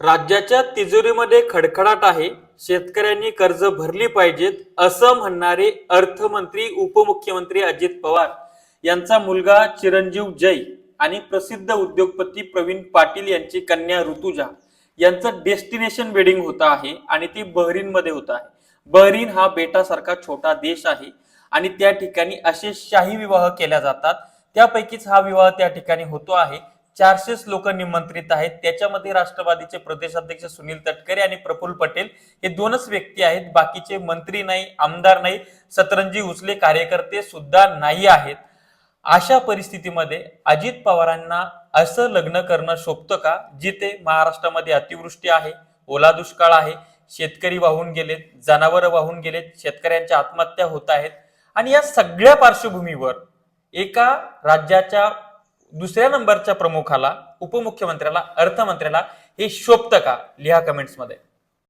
राज्याच्या तिजोरीमध्ये खडखडाट आहे. शेतकऱ्यांनी कर्ज भरली पाहिजेत असं म्हणणारे अर्थमंत्री उपमुख्यमंत्री अजित पवार यांचा मुलगा चिरंजीव जय आणि प्रसिद्ध उद्योगपती प्रवीण पाटील यांची कन्या ऋतुजा यांचं डेस्टिनेशन वेडिंग होत आहे आणि ती बहरीन मध्ये होत आहे. बहरीन हा बेटासारखा छोटा देश आहे आणि त्या ठिकाणी असे शाही विवाह केल्या जातात. त्यापैकीच हा विवाह त्या ठिकाणी होतो आहे. 400 लोक निमंत्रित आहेत. त्याच्यामध्ये राष्ट्रवादीचे प्रदेशाध्यक्ष सुनील तटकरे आणि प्रफुल्ल पटेल हे दोनच व्यक्ती आहेत. बाकीचे मंत्री नाही, आमदार नाही, सतरंजी उचले कार्यकर्ते सुद्धा नाही आहेत. अशा परिस्थितीमध्ये अजित पवारांना असं लग्न करणं शोभतं का, जिथे महाराष्ट्रामध्ये अतिवृष्टी आहे, ओला दुष्काळ आहे, शेतकरी वाहून गेलेत, जनावरं वाहून गेलेत, शेतकऱ्यांच्या आत्महत्या होत आहेत आणि या सगळ्या पार्श्वभूमीवर एका राज्याच्या दुसऱ्या नंबरच्या प्रमुखाला, उपमुख्यमंत्र्याला, अर्थमंत्र्याला हे शोभतं का? लिहा कमेंट्स मध्ये.